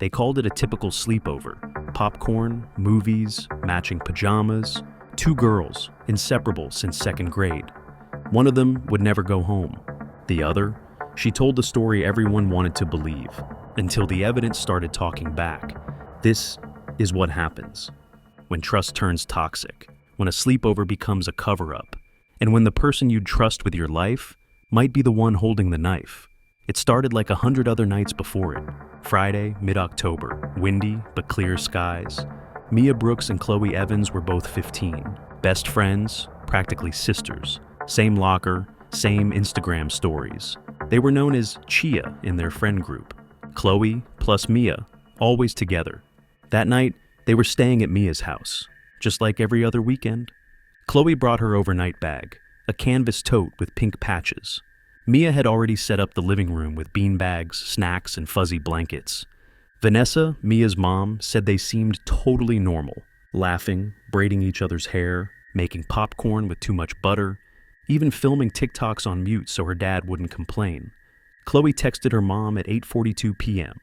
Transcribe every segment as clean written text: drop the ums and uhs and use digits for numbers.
They called it a typical sleepover. Popcorn, movies, matching pajamas, two girls, inseparable since second grade. One of them would never go home. The other, she told the story everyone wanted to believe, until the evidence started talking back. This is what happens when trust turns toxic, when a sleepover becomes a cover-up, and when the person you'd trust with your life might be the one holding the knife. It started like 100 other nights before it. Friday, mid-October, windy but clear skies. Mia Brooks and Chloe Evans were both 15. Best friends, practically sisters. Same locker, same Instagram stories. They were known as Chia in their friend group. Chloe plus Mia, always together. That night, they were staying at Mia's house, just like every other weekend. Chloe brought her overnight bag, a canvas tote with pink patches. Mia had already set up the living room with beanbags, snacks, and fuzzy blankets. Vanessa, Mia's mom, said they seemed totally normal, laughing, braiding each other's hair, making popcorn with too much butter, even filming TikToks on mute so her dad wouldn't complain. Chloe texted her mom at 8:42 p.m.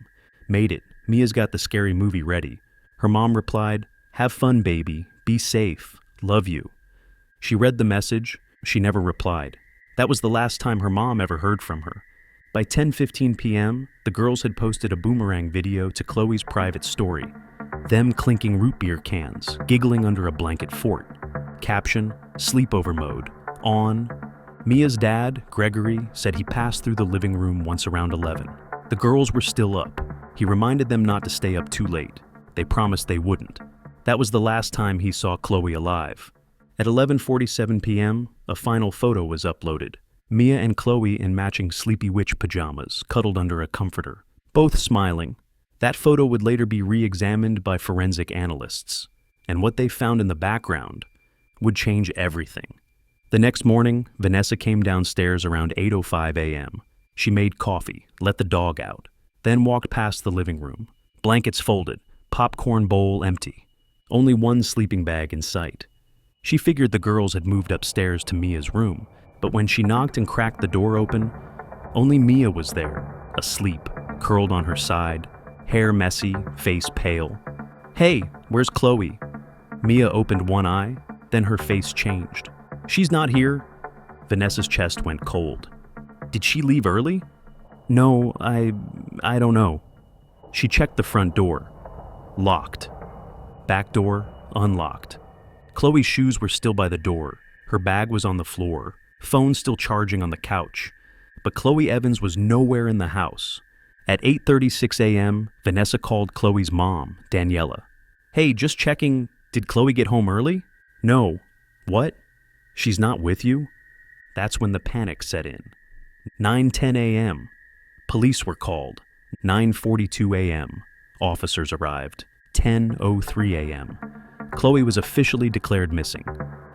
"Made it. Mia's got the scary movie ready." Her mom replied, "Have fun, baby. Be safe. Love you." She read the message. She never replied. That was the last time her mom ever heard from her. By 10:15 p.m., the girls had posted a boomerang video to Chloe's private story. Them clinking root beer cans, giggling under a blanket fort. Caption, sleepover mode, on. Mia's dad, Gregory, said he passed through the living room once around 11. The girls were still up. He reminded them not to stay up too late. They promised they wouldn't. That was the last time he saw Chloe alive. At 11:47 p.m., a final photo was uploaded. Mia and Chloe in matching sleepy witch pajamas, cuddled under a comforter, both smiling. That photo would later be re-examined by forensic analysts, and what they found in the background would change everything. The next morning, Vanessa came downstairs around 8:05 a.m. She made coffee, let the dog out, then walked past the living room. Blankets folded, popcorn bowl empty. Only one sleeping bag in sight. She figured the girls had moved upstairs to Mia's room, but when she knocked and cracked the door open, only Mia was there, asleep, curled on her side, hair messy, face pale. "Hey, where's Chloe?" Mia opened one eye, then her face changed. "She's not here." Vanessa's chest went cold. "Did she leave early?" "No, I don't know." She checked the front door. Locked. Back door, unlocked. Chloe's shoes were still by the door. Her bag was on the floor, phone still charging on the couch. But Chloe Evans was nowhere in the house. At 8:36 a.m., Vanessa called Chloe's mom, Daniela. "Hey, just checking, did Chloe get home early?" "No." "What? She's not with you?" That's when the panic set in. 9:10 a.m. Police were called. 9:42 a.m. Officers arrived. 10:03 a.m. Chloe was officially declared missing.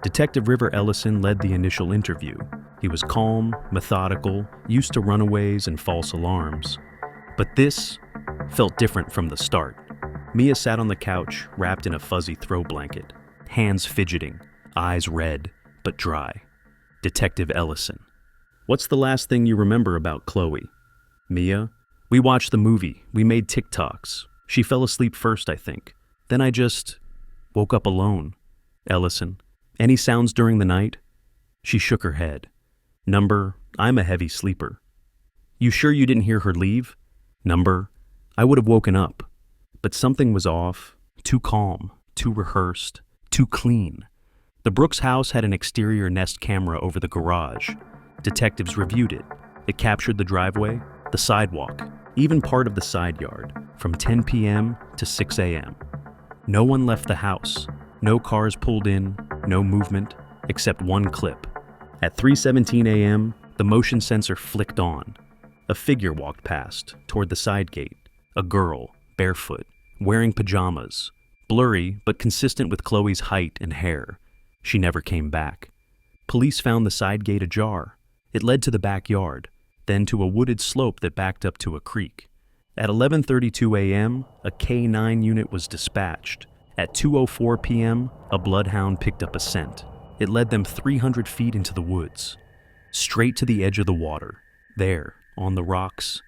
Detective River Ellison led the initial interview. He was calm, methodical, used to runaways and false alarms. But this felt different from the start. Mia sat on the couch, wrapped in a fuzzy throw blanket, hands fidgeting, eyes red, but dry. Detective Ellison. "What's the last thing you remember about Chloe?" "Mia? We watched the movie. We made TikToks. She fell asleep first, I think. Then I just woke up alone." Ellison. "Any sounds during the night?" She shook her head. "Number, I'm a heavy sleeper." "You sure you didn't hear her leave?" Number, I would have woken up. But something was off. Too calm, too rehearsed, too clean. The Brooks house had an exterior Nest camera over the garage. Detectives reviewed it. It captured the driveway, the sidewalk, even part of the side yard, from 10 p.m. to 6 a.m. No one left the house. No cars pulled in, no movement, except one clip. At 3:17 a.m., the motion sensor flicked on. A figure walked past, toward the side gate. A girl, barefoot, wearing pajamas. Blurry, but consistent with Chloe's height and hair. She never came back. Police found the side gate ajar. It led to the backyard, then to a wooded slope that backed up to a creek. At 11:32 a.m., a K-9 unit was dispatched. At 2:04 p.m., a bloodhound picked up a scent. It led them 300 feet into the woods, straight to the edge of the water. There, on the rocks,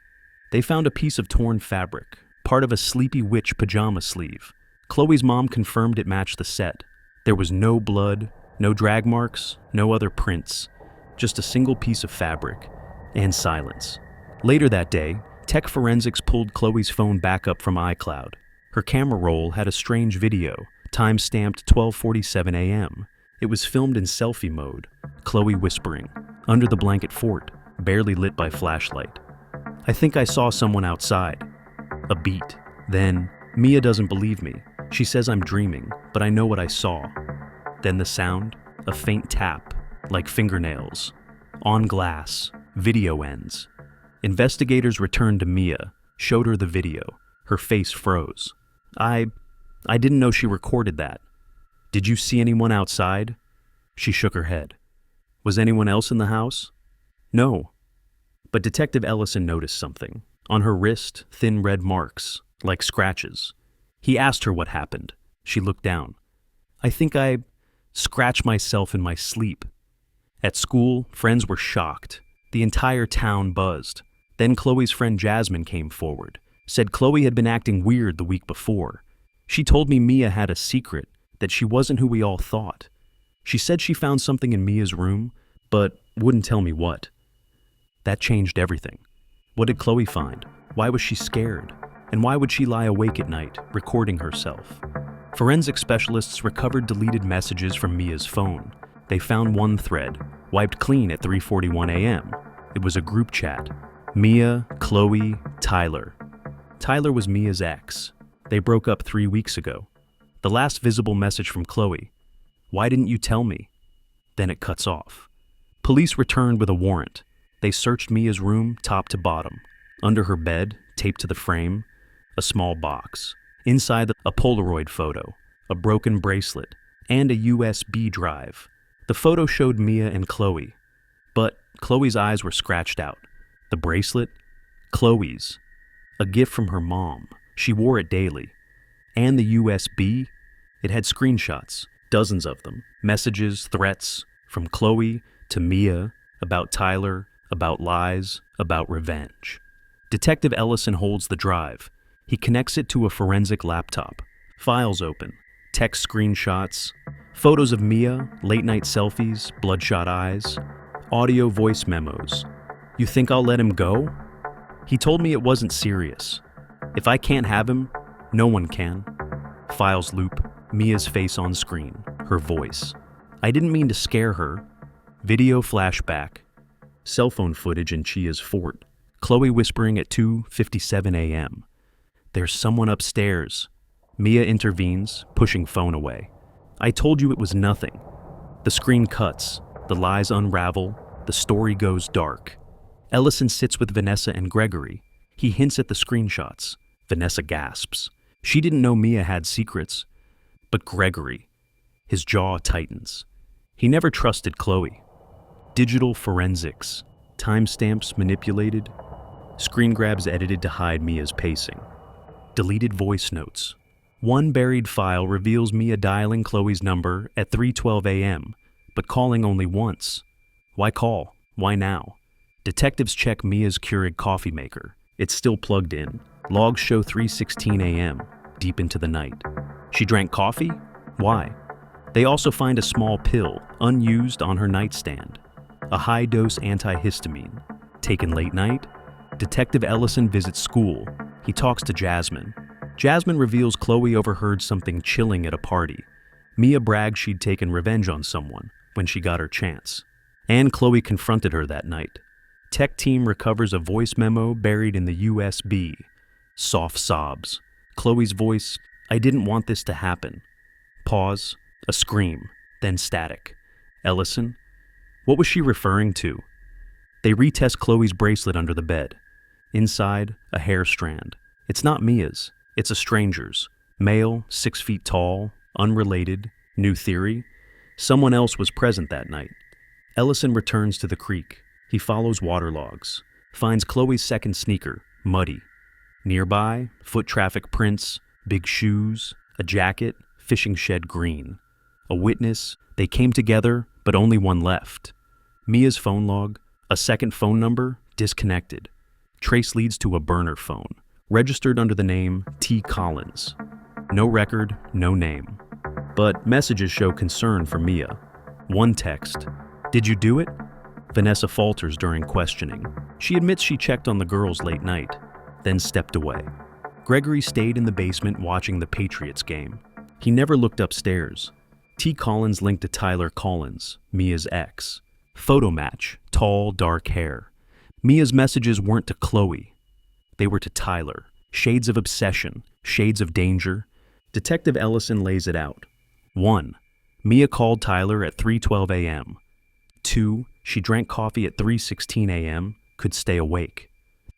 they found a piece of torn fabric, part of a Sleepy Witch pajama sleeve. Chloe's mom confirmed it matched the set. There was no blood, no drag marks, no other prints, just a single piece of fabric, and silence. Later that day, tech forensics pulled Chloe's phone back up from iCloud. Her camera roll had a strange video, time-stamped 12:47 a.m. It was filmed in selfie mode, Chloe whispering, under the blanket fort, barely lit by flashlight. "I think I saw someone outside." A beat. Then, "Mia doesn't believe me. She says I'm dreaming, but I know what I saw." Then the sound, a faint tap, like fingernails. On glass, video ends. Investigators returned to Mia, showed her the video. Her face froze. I didn't know she recorded that." "Did you see anyone outside?" She shook her head. "Was anyone else in the house?" "No." But Detective Ellison noticed something. On her wrist, thin red marks, like scratches. He asked her what happened. She looked down. "I think I scratched myself in my sleep." At school, friends were shocked. The entire town buzzed. Then Chloe's friend Jasmine came forward, said Chloe had been acting weird the week before. She told me Mia had a secret, that she wasn't who we all thought. She said she found something in Mia's room, but wouldn't tell me what. That changed everything. What did Chloe find? Why was she scared? And why would she lie awake at night, recording herself? Forensic specialists recovered deleted messages from Mia's phone. They found one thread, wiped clean at 3:41 a.m. It was a group chat. Mia, Chloe, Tyler. Tyler was Mia's ex. They broke up 3 weeks ago. The last visible message from Chloe: "Why didn't you tell me?" Then it cuts off. Police returned with a warrant. They searched Mia's room top to bottom. Under her bed, taped to the frame, a small box. Inside, a Polaroid photo, a broken bracelet, and a USB drive. The photo showed Mia and Chloe, but Chloe's eyes were scratched out. The bracelet? Chloe's. A gift from her mom. She wore it daily. And the USB? It had screenshots, dozens of them, messages, threats, from Chloe to Mia, about Tyler, about lies, about revenge. Detective Ellison holds the drive. He connects it to a forensic laptop. Files open, text screenshots, photos of Mia, late-night selfies, bloodshot eyes, audio voice memos. "You think I'll let him go? He told me it wasn't serious. If I can't have him, no one can." Files loop, Mia's face on screen, her voice. "I didn't mean to scare her." Video flashback. Cell phone footage in Chia's fort. Chloe whispering at 2:57 a.m. "There's someone upstairs." Mia intervenes, pushing phone away. "I told you it was nothing." The screen cuts. The lies unravel. The story goes dark. Ellison sits with Vanessa and Gregory. He hints at the screenshots. Vanessa gasps. She didn't know Mia had secrets. But Gregory, his jaw tightens. He never trusted Chloe. Digital forensics. Timestamps manipulated. Screen grabs edited to hide Mia's pacing. Deleted voice notes. One buried file reveals Mia dialing Chloe's number at 3:12 a.m., but calling only once. Why call? Why now? Detectives check Mia's Keurig coffee maker. It's still plugged in. Logs show 3:16 a.m., deep into the night. She drank coffee? Why? They also find a small pill, unused, on her nightstand. A high-dose antihistamine. Taken late night? Detective Ellison visits school. He talks to Jasmine. Jasmine reveals Chloe overheard something chilling at a party. Mia bragged she'd taken revenge on someone when she got her chance. And Chloe confronted her that night. Tech team recovers a voice memo buried in the USB. Soft sobs. Chloe's voice: "I didn't want this to happen." Pause. A scream. Then static. Ellison? What was she referring to? They retest Chloe's bracelet under the bed. Inside, a hair strand. It's not Mia's. It's a stranger's. Male, 6 feet tall, unrelated. New theory? Someone else was present that night. Ellison returns to the creek. He follows water logs. Finds Chloe's second sneaker, muddy. Nearby, foot traffic prints, big shoes, a jacket, fishing shed green. A witness: they came together, but only one left. Mia's phone log, a second phone number, disconnected. Trace leads to a burner phone, Registered under the name T. Collins. No record, no name. But messages show concern for Mia. One text, "Did you do it?" Vanessa falters during questioning. She admits she checked on the girls late night, then stepped away. Gregory stayed in the basement watching the Patriots game. He never looked upstairs. T. Collins linked to Tyler Collins, Mia's ex. Photo match, tall, dark hair. Mia's messages weren't to Chloe. They were to Tyler. Shades of obsession, shades of danger. Detective Ellison lays it out. 1. Mia called Tyler at 3:12 a.m. 2. She drank coffee at 3:16 a.m., could stay awake.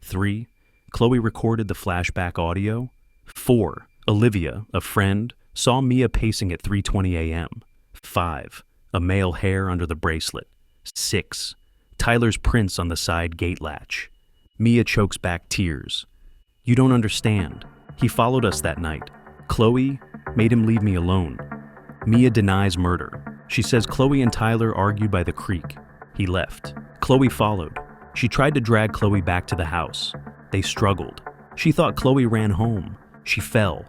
3. Chloe recorded the flashback audio. 4. Olivia, a friend, saw Mia pacing at 3:20 a.m. 5. A male hair under the bracelet. 6. Tyler's prints on the side gate latch. Mia chokes back tears. "You don't understand. He followed us that night. Chloe made him leave me alone." Mia denies murder. She says Chloe and Tyler argued by the creek. He left. Chloe followed. She tried to drag Chloe back to the house. They struggled. She thought Chloe ran home. She fell.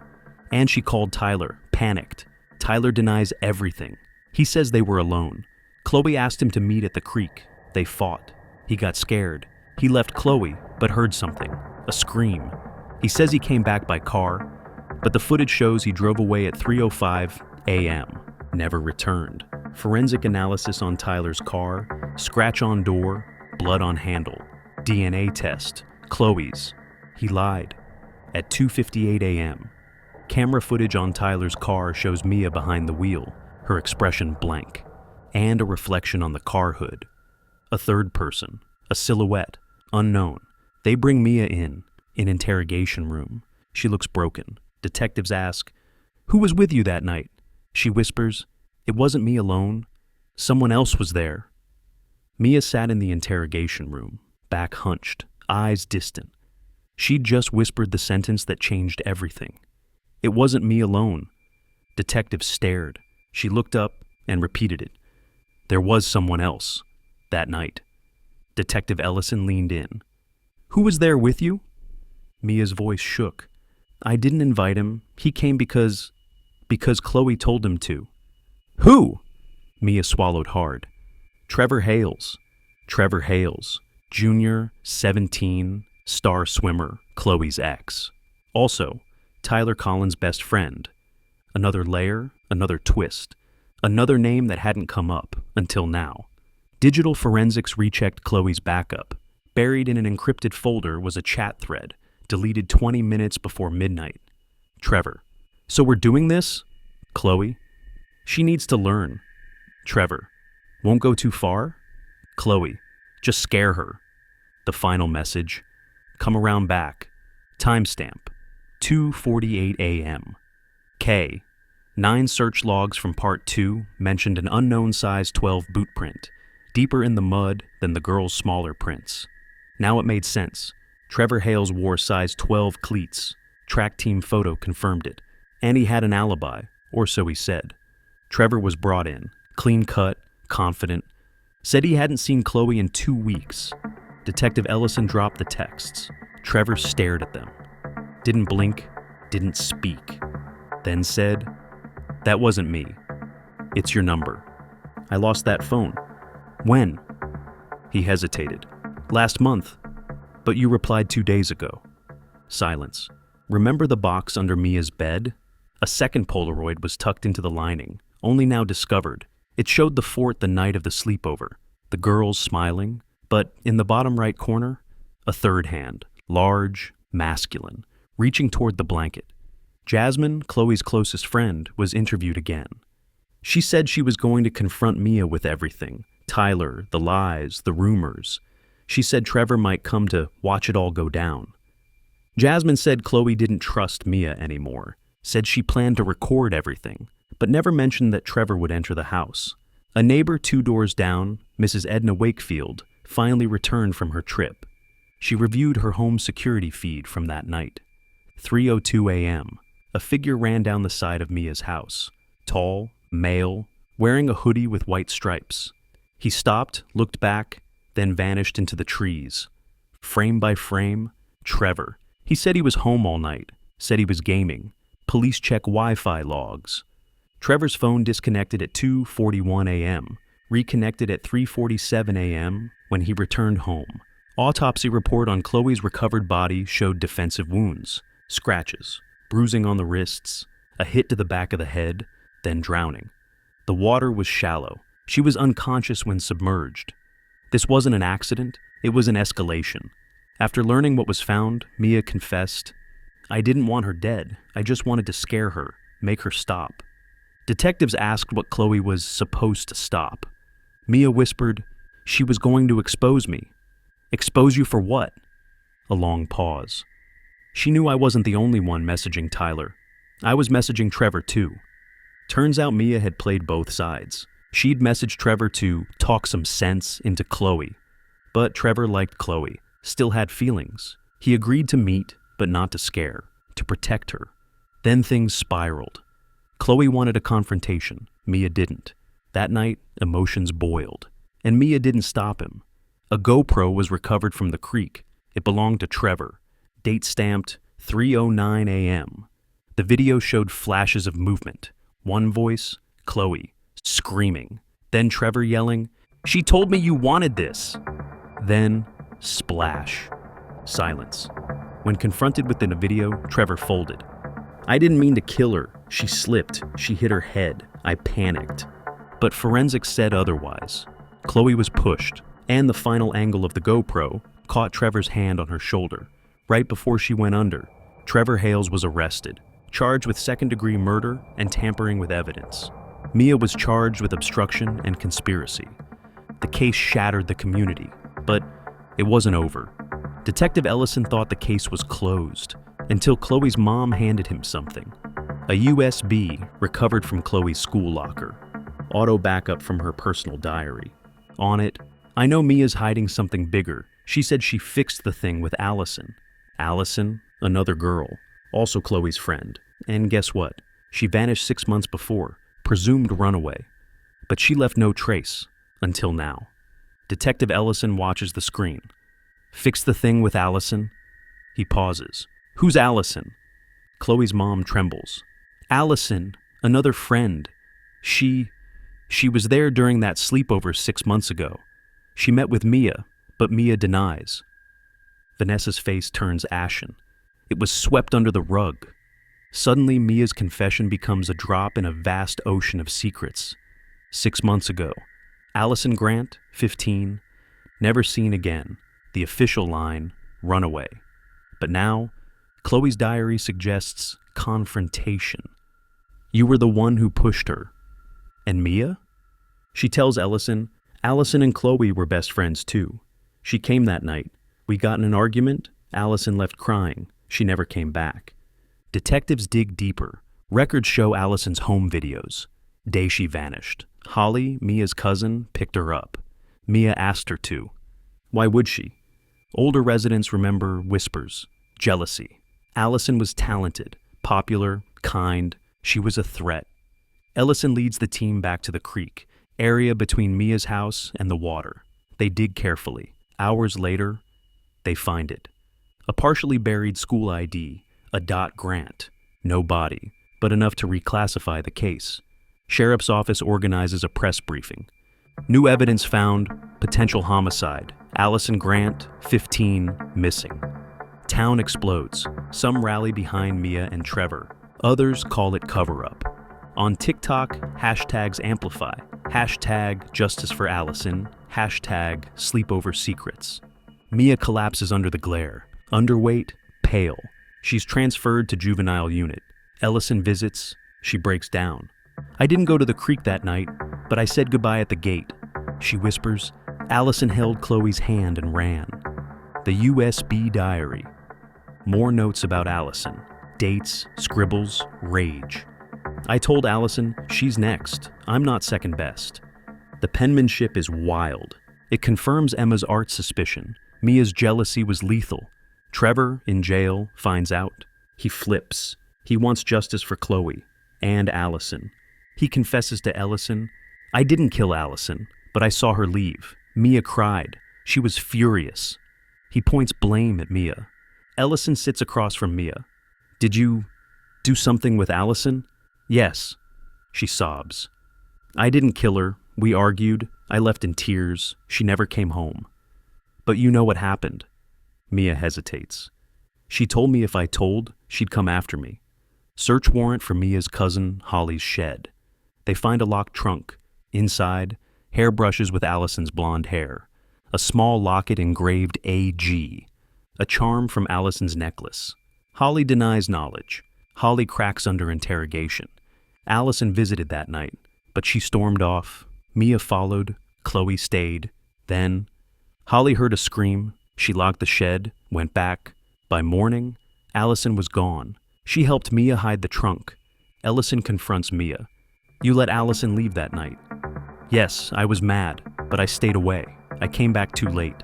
And she called Tyler, panicked. Tyler denies everything. He says they were alone. Chloe asked him to meet at the creek. They fought. He got scared. He left Chloe, but heard something. A scream. He says he came back by car, but the footage shows he drove away at 3:05 a.m., never returned. Forensic analysis on Tyler's car, scratch on door, blood on handle. DNA test, Chloe's. He lied. At 2:58 a.m., camera footage on Tyler's car shows Mia behind the wheel, her expression blank, and a reflection on the car hood. A third person, a silhouette, unknown. They bring Mia in interrogation room. She looks broken. Detectives ask, "Who was with you that night?" She whispers, "It wasn't me alone. Someone else was there." Mia sat in the interrogation room, back hunched, eyes distant. She'd just whispered the sentence that changed everything. "It wasn't me alone." Detectives stared. She looked up and repeated it. "There was someone else that night." Detective Ellison leaned in. "Who was there with you?" Mia's voice shook. "I didn't invite him. He came because Chloe told him to." "Who?" Mia swallowed hard. "Trevor Hales. Trevor Hales, Jr., 17, star swimmer, Chloe's ex. Also, Tyler Collins' best friend. Another layer, another twist. Another name that hadn't come up until now. Digital forensics rechecked Chloe's backup. Buried in an encrypted folder was a chat thread, deleted 20 minutes before midnight. Trevor: "So we're doing this?" Chloe: "She needs to learn." Trevor: "Won't go too far?" Chloe: "Just scare her." The final message: "Come around back." Timestamp: 2:48 a.m. K. 9 search logs from Part 2 mentioned an unknown size 12 boot print, deeper in the mud than the girl's smaller prints. Now it made sense. Trevor Hales wore size 12 cleats. Track team photo confirmed it. And he had an alibi, or so he said. Trevor was brought in, clean cut, confident. Said he hadn't seen Chloe in 2 weeks. Detective Ellison dropped the texts. Trevor stared at them. Didn't blink, didn't speak. Then said, "That wasn't me. It's your number. I lost that phone." "When?" He hesitated. "Last month. But you replied 2 days ago." Silence. "Remember the box under Mia's bed?" A second Polaroid was tucked into the lining, only now discovered. It showed the fort the night of the sleepover, the girls smiling, but in the bottom right corner, a third hand, large, masculine, reaching toward the blanket. Jasmine, Chloe's closest friend, was interviewed again. She said she was going to confront Mia with everything, Tyler, the lies, the rumors. She said Trevor might come to watch it all go down. Jasmine said Chloe didn't trust Mia anymore, said she planned to record everything, but never mentioned that Trevor would enter the house. A neighbor 2 doors down, Mrs. Edna Wakefield, finally returned from her trip. She reviewed her home security feed from that night. 3:02 a.m. A figure ran down the side of Mia's house. Tall, male, wearing a hoodie with white stripes. He stopped, looked back, then vanished into the trees. Frame by frame, Trevor, He said he was home all night, said he was gaming. Police check Wi-Fi logs. Trevor's phone disconnected at 2:41 a.m., reconnected at 3:47 a.m. when he returned home. Autopsy report on Chloe's recovered body showed defensive wounds, scratches, bruising on the wrists, a hit to the back of the head, then drowning. The water was shallow. She was unconscious when submerged. This wasn't an accident, it was an escalation. After learning what was found, Mia confessed, "I didn't want her dead. I just wanted to scare her, make her stop." Detectives asked what Chloe was supposed to stop. Mia whispered, "She was going to expose me." "Expose you for what?" A long pause. She knew I wasn't the only one messaging Tyler. I was messaging Trevor too. Turns out Mia had played both sides. She'd messaged Trevor to talk some sense into Chloe. But Trevor liked Chloe, still had feelings. He agreed to meet, but not to scare, to protect her. Then things spiraled. Chloe wanted a confrontation. Mia didn't. That night, emotions boiled. And Mia didn't stop him. A GoPro was recovered from the creek. It belonged to Trevor. Date stamped 3:09 a.m. The video showed flashes of movement. One voice, Chloe, screaming. Then Trevor yelling, "She told me you wanted this." Then, splash. Silence. When confronted with the video, Trevor folded. "I didn't mean to kill her. She slipped. She hit her head. I panicked." But forensics said otherwise. Chloe was pushed, and the final angle of the GoPro caught Trevor's hand on her shoulder. Right before she went under, Trevor Hales was arrested, charged with second-degree murder and tampering with evidence. Mia was charged with obstruction and conspiracy. The case shattered the community, but it wasn't over. Detective Ellison thought the case was closed until Chloe's mom handed him something. A USB recovered from Chloe's school locker. Auto backup from her personal diary. On it, "I know Mia's hiding something bigger. She said she fixed the thing with Allison." Allison, another girl, also Chloe's friend. And guess what? She vanished 6 months before, presumed runaway. But she left no trace, until now. Detective Ellison watches the screen. "Fix the thing with Allison?" He pauses. "Who's Allison?" Chloe's mom trembles. "Allison, another friend. She was there during that sleepover 6 months ago. She met with Mia, but Mia denies." Vanessa's face turns ashen. It was swept under the rug. Suddenly, Mia's confession becomes a drop in a vast ocean of secrets. 6 months ago, Allison Grant, 15, never seen again. The official line, runaway. But now, Chloe's diary suggests confrontation. "You were the one who pushed her." "And Mia?" She tells Ellison, "Allison and Chloe were best friends too. She came that night. We got in an argument. Allison left crying. She never came back." Detectives dig deeper. Records show Allison's home videos. Day she vanished. Holly, Mia's cousin, picked her up. Mia asked her to. Why would she? Older residents remember whispers, jealousy. Allison was talented, popular, kind. She was a threat. Ellison leads the team back to the creek, area between Mia's house and the water. They dig carefully. Hours later, they find it. A partially buried school ID, a Dot Grant. No body, but enough to reclassify the case. Sheriff's office organizes a press briefing. New evidence found, potential homicide. Allison Grant, 15, missing. Town explodes. Some rally behind Mia and Trevor. Others call it cover-up. On TikTok, hashtags amplify. Hashtag justice for Allison. Hashtag sleepover secrets. Mia collapses under the glare. Underweight, pale. She's transferred to juvenile unit. Ellison visits. She breaks down. "I didn't go to the creek that night, but I said goodbye at the gate." She whispers. Allison held Chloe's hand and ran. The USB diary. More notes about Allison. Dates, scribbles, rage. "I told Allison, she's next. I'm not second best." The penmanship is wild. It confirms Emma's art suspicion. Mia's jealousy was lethal. Trevor, in jail, finds out. He flips. He wants justice for Chloe and Allison. He confesses to Ellison, "I didn't kill Allison, but I saw her leave." Mia cried. She was furious. He points blame at Mia. Ellison sits across from Mia. Did you do something with Allison? Yes, she sobs. I didn't kill her. We argued. I left in tears. She never came home. But you know what happened. Mia hesitates. She told me if I told, she'd come after me. Search warrant for Mia's cousin, Holly's shed. They find a locked trunk. Inside, hairbrushes with Allison's blonde hair. A small locket engraved AG. A charm from Allison's necklace. Holly denies knowledge. Holly cracks under interrogation. Allison visited that night, but she stormed off. Mia followed. Chloe stayed. Then, Holly heard a scream. She locked the shed, went back. By morning, Allison was gone. She helped Mia hide the trunk. Ellison confronts Mia. You let Allison leave that night. Yes, I was mad, but I stayed away. I came back too late.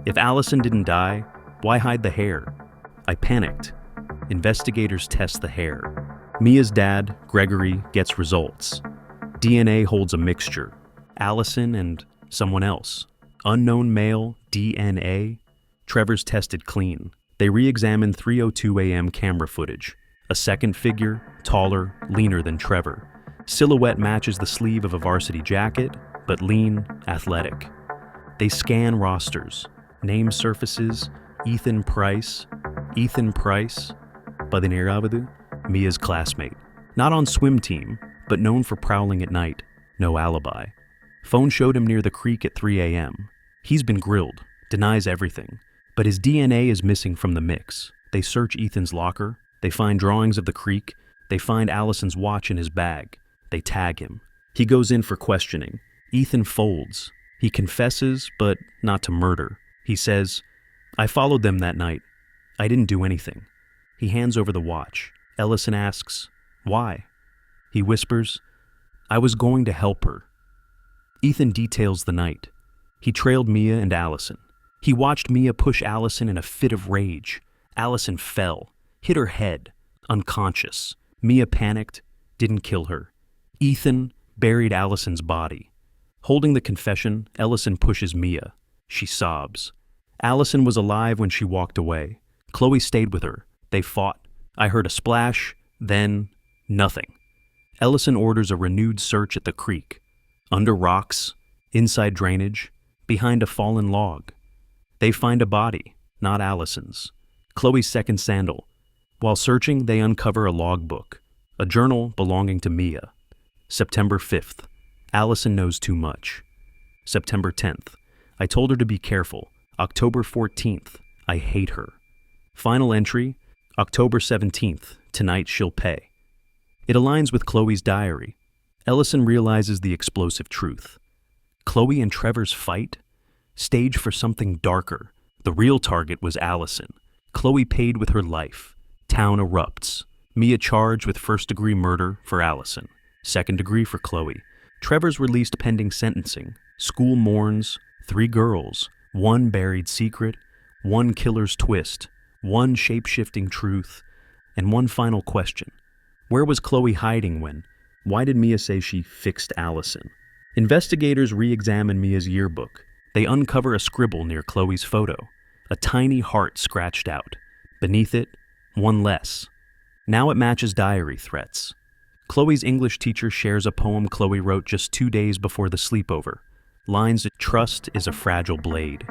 If Allison didn't die, why hide the hair? I panicked. Investigators test the hair. Mia's dad, Gregory, gets results. DNA holds a mixture. Allison and someone else. Unknown male, DNA. Trevor's tested clean. They re-examined 3:02 a.m. camera footage. A second figure, taller, leaner than Trevor. Silhouette matches the sleeve of a varsity jacket, but lean, athletic. They scan rosters. Name surfaces, Ethan Price. Ethan Price, Badinirabadu, Mia's classmate. Not on swim team, but known for prowling at night. No alibi. Phone showed him near the creek at 3 a.m. He's been grilled, denies everything. But his DNA is missing from the mix. They search Ethan's locker. They find drawings of the creek. They find Allison's watch in his bag. They tag him. He goes in for questioning. Ethan folds. He confesses, but not to murder. He says, I followed them that night. I didn't do anything. He hands over the watch. Ellison asks, why? He whispers, I was going to help her. Ethan details the night. He trailed Mia and Allison. He watched Mia push Allison in a fit of rage. Allison fell, hit her head, unconscious. Mia panicked, didn't kill her. Ethan buried Allison's body. Holding the confession, Ellison pushes Mia. She sobs. Allison was alive when she walked away. Chloe stayed with her. They fought. I heard a splash, then nothing. Ellison orders a renewed search at the creek. Under rocks, inside drainage, behind a fallen log. They find a body, not Allison's. Chloe's second sandal. While searching, they uncover a logbook, a journal belonging to Mia. September 5th. Allison knows too much. September 10th. I told her to be careful. October 14th. I hate her. Final entry. October 17th. Tonight she'll pay. It aligns with Chloe's diary. Ellison realizes the explosive truth. Chloe and Trevor's fight? Staged for something darker. The real target was Allison. Chloe paid with her life. Town erupts. Mia charged with first-degree murder for Allison. Second-degree for Chloe. Trevor's released pending sentencing. School mourns. 3 girls. 1 buried secret. 1 killer's twist. 1 shape-shifting truth. And 1 final question. Where was Chloe hiding when? Why did Mia say she fixed Allison? Investigators re-examine Mia's yearbook. They uncover a scribble near Chloe's photo. A tiny heart scratched out. Beneath it, 1 less. Now it matches diary threats. Chloe's English teacher shares a poem Chloe wrote just 2 days before the sleepover. Lines that trust is a fragile blade.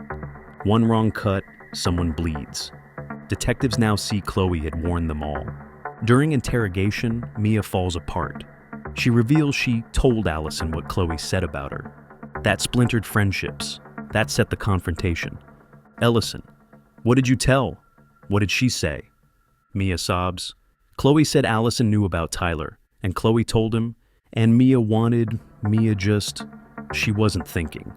1 wrong cut, someone bleeds. Detectives now see Chloe had warned them all. During interrogation, Mia falls apart. She reveals she told Allison what Chloe said about her. That splintered friendships. That set the confrontation. Ellison, what did you tell? What did she say? Mia sobs. Chloe said Allison knew about Tyler, and Chloe told him, and Mia wanted, she wasn't thinking.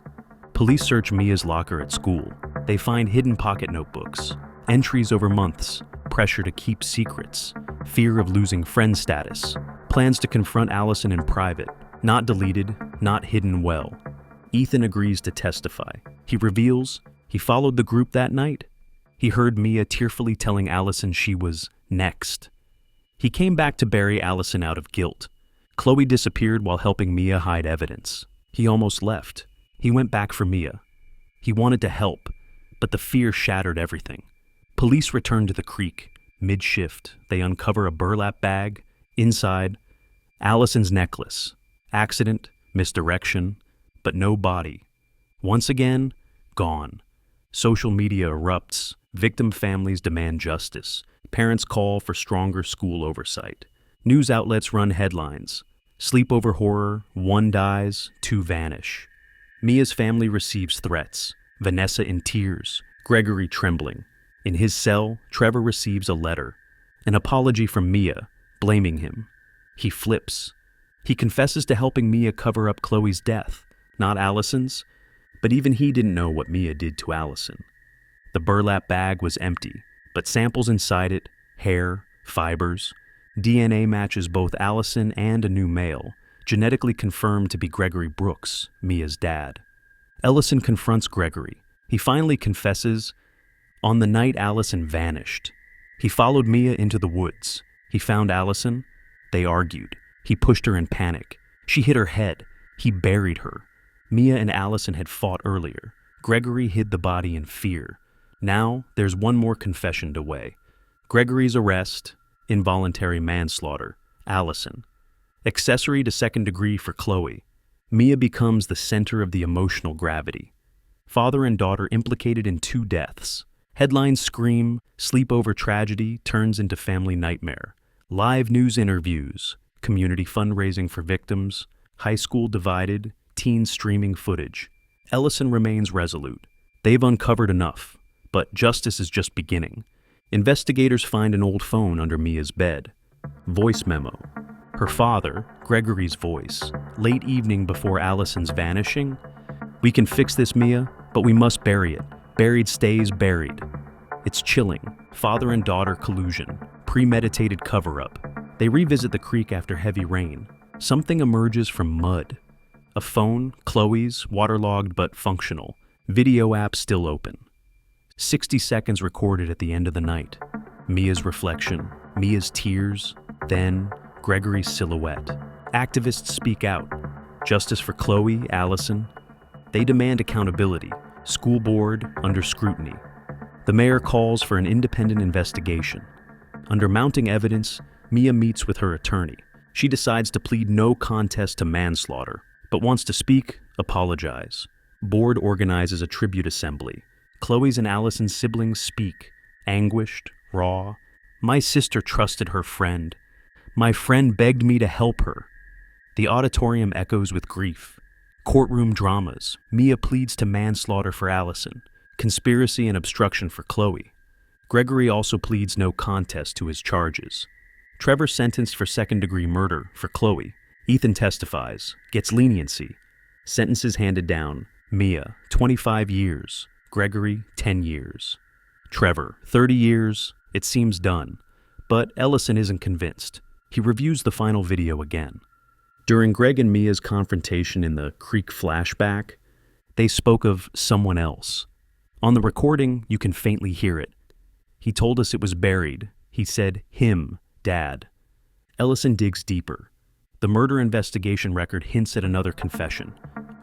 Police search Mia's locker at school. They find hidden pocket notebooks, entries over months, pressure to keep secrets, fear of losing friend status, plans to confront Allison in private, not deleted, not hidden well. Ethan agrees to testify. He reveals he followed the group that night. He heard Mia tearfully telling Allison she was next. He came back to bury Allison out of guilt. Chloe disappeared while helping Mia hide evidence. He almost left. He went back for Mia. He wanted to help, but the fear shattered everything. Police return to the creek. Mid-shift, they uncover a burlap bag. Inside, Allison's necklace. Accident, misdirection, but no body. Once again, gone. Social media erupts. Victim families demand justice. Parents call for stronger school oversight. News outlets run headlines. Sleepover horror, 1 dies, 2 vanish. Mia's family receives threats. Vanessa in tears, Gregory trembling. In his cell, Trevor receives a letter. An apology from Mia, blaming him. He flips. He confesses to helping Mia cover up Chloe's death, not Allison's, but even he didn't know what Mia did to Allison. The burlap bag was empty, but samples inside it, hair, fibers, DNA matches both Allison and a new male, genetically confirmed to be Gregory Brooks, Mia's dad. Ellison confronts Gregory. He finally confesses, on the night Allison vanished. He followed Mia into the woods. He found Allison. They argued. He pushed her in panic. She hit her head. He buried her. Mia and Allison had fought earlier. Gregory hid the body in fear. Now, there's one more confession to weigh. Gregory's arrest, involuntary manslaughter, Allison. Accessory to second degree for Chloe. Mia becomes the center of the emotional gravity. Father and daughter implicated in 2 deaths. Headlines scream, sleepover tragedy turns into family nightmare. Live news interviews, community fundraising for victims, high school divided, teen streaming footage. Ellison remains resolute. They've uncovered enough, but justice is just beginning. Investigators find an old phone under Mia's bed. Voice memo. Her father, Gregory's voice, late evening before Allison's vanishing. We can fix this, Mia, but we must bury it. Buried stays buried. It's chilling. Father and daughter collusion. Premeditated cover-up. They revisit the creek after heavy rain. Something emerges from mud. A phone, Chloe's, waterlogged but functional. Video app still open. 60 seconds recorded at the end of the night. Mia's reflection, Mia's tears, then Gregory's silhouette. Activists speak out. Justice for Chloe, Allison. They demand accountability. School board under scrutiny. The mayor calls for an independent investigation. Under mounting evidence, Mia meets with her attorney. She decides to plead no contest to manslaughter, but wants to speak, apologize. Board organizes a tribute assembly. Chloe's and Allison's siblings speak, anguished, raw. My sister trusted her friend. My friend begged me to help her. The auditorium echoes with grief. Courtroom dramas. Mia pleads to manslaughter for Allison, conspiracy and obstruction for Chloe. Gregory also pleads no contest to his charges. Trevor sentenced for second-degree murder for Chloe. Ethan testifies, gets leniency. Sentences handed down. Mia, 25 years. Gregory, 10 years. Trevor, 30 years. It seems done. But Ellison isn't convinced. He reviews the final video again. During Greg and Mia's confrontation in the creek flashback, they spoke of someone else. On the recording, you can faintly hear it. He told us it was buried. He said, him, Dad. Ellison digs deeper. The murder investigation record hints at another confession.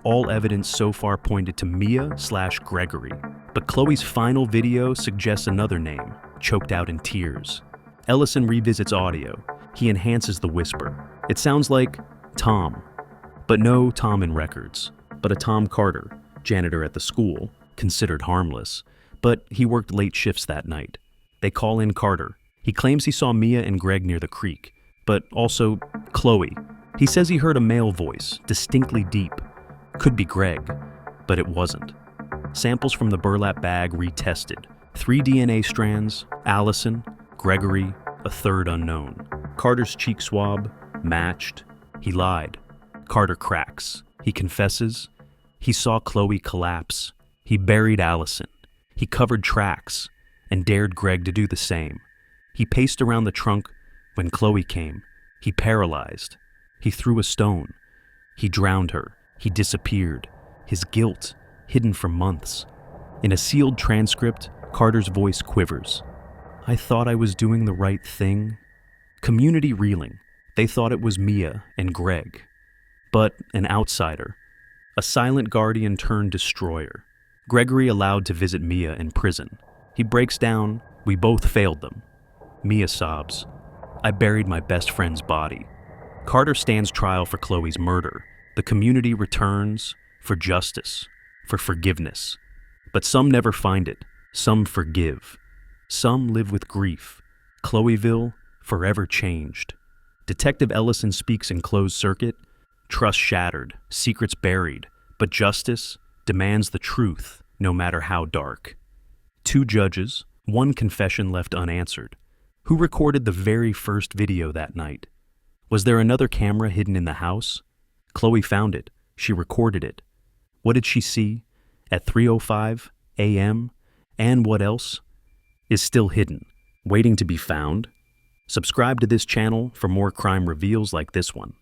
All evidence so far pointed to Mia/Gregory. But Chloe's final video suggests another name, choked out in tears. Ellison revisits audio. He enhances the whisper. It sounds like Tom. But no Tom in records, but a Tom Carter, janitor at the school, considered harmless. But he worked late shifts that night. They call in Carter. He claims he saw Mia and Greg near the creek, but also Chloe. He says he heard a male voice, distinctly deep. Could be Greg, but it wasn't. Samples from the burlap bag retested. 3 DNA strands, Allison, Gregory, a third unknown. Carter's cheek swab, matched. He lied. Carter cracks. He confesses. He saw Chloe collapse. He buried Allison. He covered tracks and dared Greg to do the same. He paced around the trunk when Chloe came. He paralyzed. He threw a stone. He drowned her. He disappeared. His guilt, hidden for months. In a sealed transcript, Carter's voice quivers. I thought I was doing the right thing. Community reeling. They thought it was Mia and Greg. But an outsider. A silent guardian turned destroyer. Gregory allowed to visit Mia in prison. He breaks down, We both failed them. Mia sobs. I buried my best friend's body. Carter stands trial for Chloe's murder. The community returns for justice, for forgiveness. But some never find it. Some forgive. Some live with grief. Chloeville forever changed. Detective Ellison speaks in closed circuit. Trust shattered, secrets buried, but justice demands the truth, no matter how dark. 2 judges, 1 confession left unanswered. Who recorded the very first video that night? Was there another camera hidden in the house? Chloe found it. She recorded it. What did she see at 3:05 a.m.? And what else is still hidden, waiting to be found? Subscribe to this channel for more crime reveals like this one.